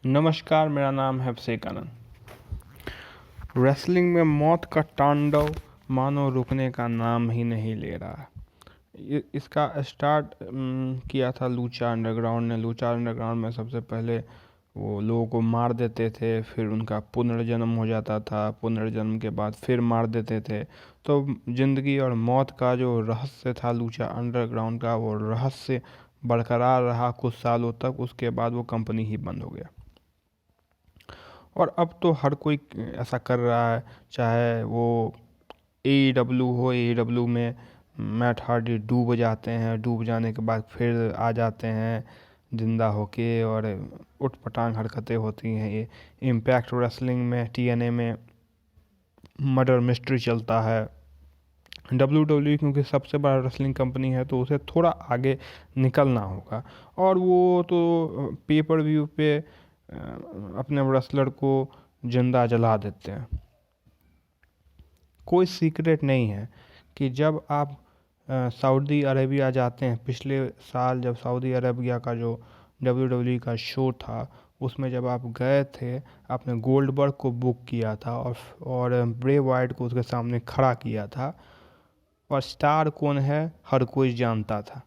नमस्कार, मेरा नाम है अभिषेक आनंद। रेसलिंग में मौत का तांडव मानो रुकने का नाम ही नहीं ले रहा। इसका स्टार्ट किया था लूचा अंडरग्राउंड ने। लूचा अंडरग्राउंड में सबसे पहले वो लोगों को मार देते थे, फिर उनका पुनर्जन्म हो जाता था, पुनर्जन्म के बाद फिर मार देते थे। तो ज़िंदगी और मौत का जो रहस्य था लूचा अंडरग्राउंड का, वो रहस्य बरकरार रहा कुछ सालों तक। उसके बाद वो कंपनी ही बंद हो गया। और अब तो हर कोई ऐसा कर रहा है, चाहे वो AEW हो। AEW में मैट हार्डी डूब जाते हैं, डूब जाने के बाद फिर आ जाते हैं जिंदा होके, और उठपटांग हरकतें होती हैं। ये इम्पैक्ट रेसलिंग में, TNA में मर्डर मिस्ट्री चलता है। WWE क्योंकि सबसे बड़ा रेसलिंग कंपनी है, तो उसे थोड़ा आगे निकलना होगा, और वो तो पेपर व्यू पे अपने रेसलर को जिंदा जला देते हैं। कोई सीक्रेट नहीं है कि जब आप सऊदी अरेबिया जाते हैं, पिछले साल जब सऊदी अरेबिया का जो WWE का शो था, उसमें जब आप गए थे, आपने गोल्डबर्ग को बुक किया था और ब्रे वाइट को उसके सामने खड़ा किया था, और स्टार कौन है हर कोई जानता था।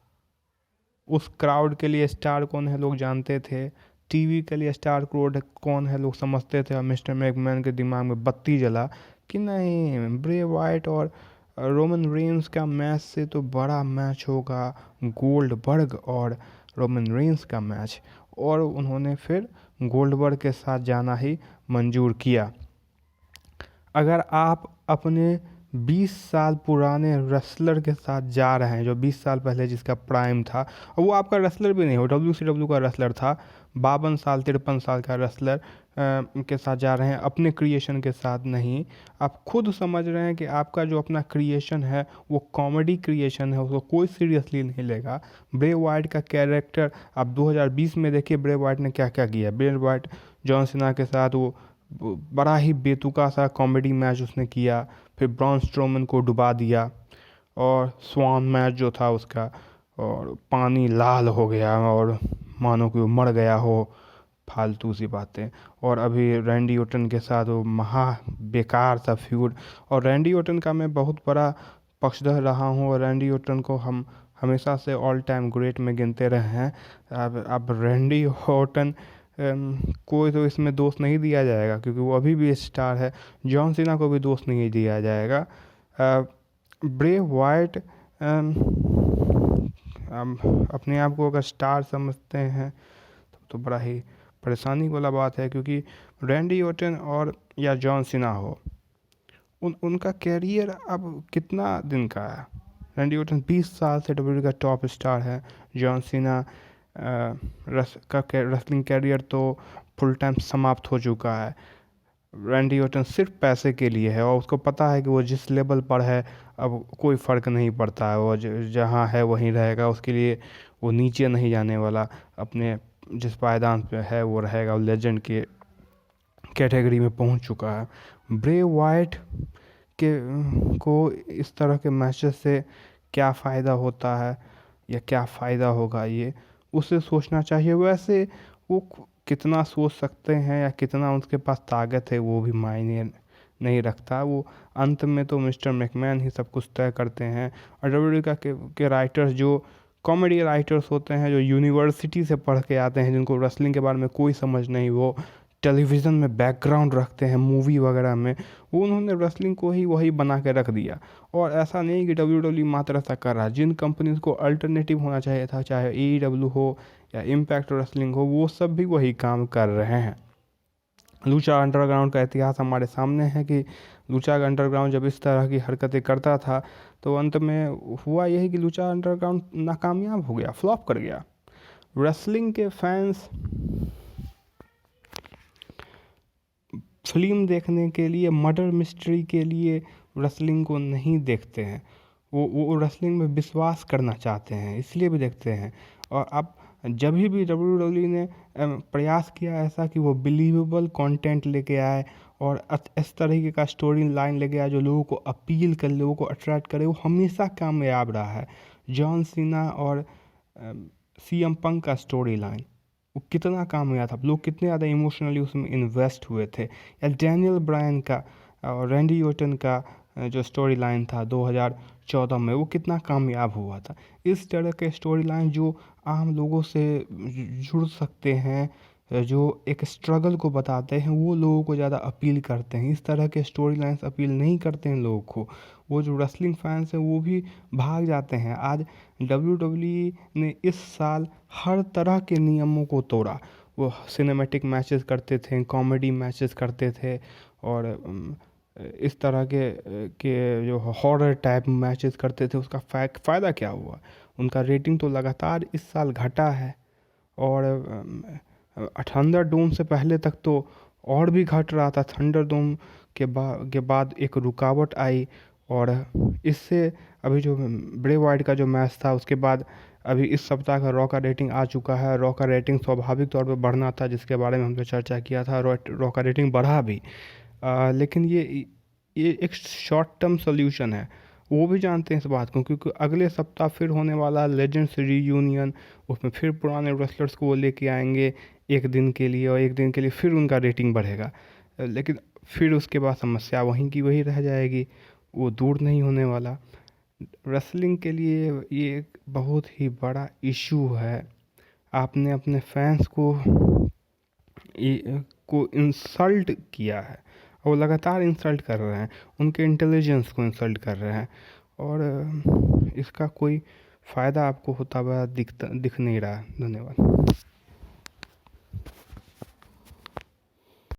उस क्राउड के लिए स्टार कौन है लोग जानते थे, टीवी के लिए स्टार क्राउड कौन है लोग समझते थे। और मिस्टर मैकमैन के दिमाग में बत्ती जला कि नहीं, ब्रे वाइट और रोमन रेंस का मैच से तो बड़ा मैच होगा गोल्डबर्ग और रोमन रेंस का मैच। और उन्होंने फिर गोल्डबर्ग के साथ जाना ही मंजूर किया। अगर आप अपने 20 साल पुराने रेसलर के साथ जा रहे हैं, जो 20 साल पहले जिसका प्राइम था, और वो आपका रेसलर भी नहीं, वो WCW का रेसलर था, 52 साल 53 साल का रेसलर के साथ जा रहे हैं, अपने क्रिएशन के साथ नहीं। आप खुद समझ रहे हैं कि आपका जो अपना क्रिएशन है वो कॉमेडी क्रिएशन है, उसको कोई सीरियसली नहीं लेगा। ब्रे वाइट का कैरेक्टर आप 2020 में देखिए, ब्रे वाइट ने क्या क्या किया। ब्रे वाइट जॉन सीना के साथ वो बड़ा ही बेतुका सा कॉमेडी मैच उसने किया, फिर ब्रॉन स्ट्रोमन को डुबा दिया, और स्वान मैच जो था उसका, और पानी लाल हो गया और मानो कि वो मर गया हो, फालतू सी बातें। और अभी रैंडी ओटन के साथ वो महा बेकार सा फ्यूड। और रैंडी ओटन का मैं बहुत बड़ा पक्षधर रहा हूँ, और रैंडी ओटन को हम हमेशा से ऑल टाइम ग्रेट में गिनते रहे हैं। अब रैंडी ओटन कोई तो इसमें दोष नहीं दिया जाएगा, क्योंकि वो अभी भी स्टार है। जॉन सीना को भी दोष नहीं दिया जाएगा। ब्रे वाइट अपने आप को अगर स्टार समझते हैं तो बड़ा ही परेशानी वाला बात है, क्योंकि रैंडी ओटन और या जॉन सीना हो, उनका कैरियर अब कितना दिन का है। रैंडी ओटन 20 साल से WWE का टॉप स्टार है। जॉन सीना रेसलिंग कैरियर तो फुल टाइम समाप्त हो चुका है। रैंडी ओटन सिर्फ पैसे के लिए है, और उसको पता है कि वो जिस लेवल पर है अब कोई फ़र्क नहीं पड़ता है, वो जहाँ है वहीं रहेगा। उसके लिए वो नीचे नहीं जाने वाला, अपने जिस पायदान पे है वो रहेगा, वो लेजेंड के कैटेगरी में पहुंच चुका है। ब्रे वाइट के को इस तरह के मैचेस से क्या फ़ायदा होता है या क्या फ़ायदा होगा, ये उसे सोचना चाहिए। वैसे वो कितना सोच सकते हैं या कितना उनके पास ताकत है वो भी मायने नहीं रखता। वो अंत में तो मिस्टर मैकमैन ही सब कुछ तय करते हैं। और WWE के राइटर्स जो कॉमेडी राइटर्स होते हैं, जो यूनिवर्सिटी से पढ़ के आते हैं, जिनको रेसलिंग के बारे में कोई समझ नहीं, वो टेलीविज़न में बैकग्राउंड रखते हैं मूवी वगैरह में, वो उन्होंने रेसलिंग को ही वही बना के रख दिया। और ऐसा नहीं कि WWE मात्र ऐसा कर रहा है। जिन कंपनीज को अल्टरनेटिव होना चाहिए था, चाहे AEW हो या इम्पैक्ट रेसलिंग हो, वो सब भी वही काम कर रहे हैं। लूचा अंडरग्राउंड का इतिहास हमारे सामने है कि लूचा अंडरग्राउंड जब इस तरह की हरकतें करता था, तो अंत में हुआ यही कि लूचा अंडरग्राउंड नाकामयाब हो गया, फ्लॉप कर गया। रेसलिंग के फैंस फिल्म देखने के लिए, मर्डर मिस्ट्री के लिए रेसलिंग को नहीं देखते हैं। वो रेसलिंग में विश्वास करना चाहते हैं, इसलिए भी देखते हैं। और अब जब भी WWE ने प्रयास किया ऐसा कि वो बिलीवेबल कंटेंट लेके आए और इस तरीके का स्टोरी लाइन लेके आए जो लोगों को अपील करे, लोगों को अट्रैक्ट करे, वो हमेशा कामयाब रहा है। जॉन सीना और CM पंक का स्टोरी लाइन वो कितना काम आया था, लोग कितने ज़्यादा इमोशनली उसमें इन्वेस्ट हुए थे। या डैनियल ब्रायन का और रैंडी ऑर्टन का जो स्टोरी लाइन था 2014 में, वो कितना कामयाब हुआ था। इस तरह के स्टोरी लाइन जो आम लोगों से जुड़ सकते हैं, जो एक स्ट्रगल को बताते हैं, वो लोगों को ज़्यादा अपील करते हैं। इस तरह के स्टोरी लाइन्स अपील नहीं करते हैं लोगों को। वो जो रेसलिंग फैंस हैं वो भी भाग जाते हैं। आज WWE ने इस साल हर तरह के नियमों को तोड़ा। वो सिनेमैटिक मैचेस करते थे, कॉमेडी मैचेस करते थे, और इस तरह के जो हॉरर टाइप मैचेस करते थे। उसका फ़ायदा क्या हुआ? उनका रेटिंग तो लगातार इस साल घटा है। और थंडरडोम से पहले तक तो और भी घट रहा था। थंडरडोम के बाद एक रुकावट आई, और इससे अभी जो ब्रे वाइट का जो मैच था उसके बाद अभी इस सप्ताह का रॉ का रेटिंग आ चुका है। रॉ का रेटिंग स्वाभाविक तौर पे बढ़ना था, जिसके बारे में हमने चर्चा किया था। रॉ का रेटिंग बढ़ा भी, लेकिन ये एक शॉर्ट टर्म सोल्यूशन है। वो भी जानते हैं इस बात को, क्योंकि अगले सप्ताह फिर होने वाला लेजेंड्स रीयूनियन, उसमें फिर पुराने रेसलर्स को वो लेके आएंगे एक दिन के लिए, और एक दिन के लिए फिर उनका रेटिंग बढ़ेगा। लेकिन फिर उसके बाद समस्या वहीं की वहीं रह जाएगी, वो दूर नहीं होने वाला। रेसलिंग के लिए ये एक बहुत ही बड़ा इशू है। आपने अपने फैंस को इंसल्ट किया है, और लगातार इंसल्ट कर रहे हैं, उनके इंटेलिजेंस को इंसल्ट कर रहे हैं, और इसका कोई फ़ायदा आपको होता हुआ दिख नहीं रहा। धन्यवाद।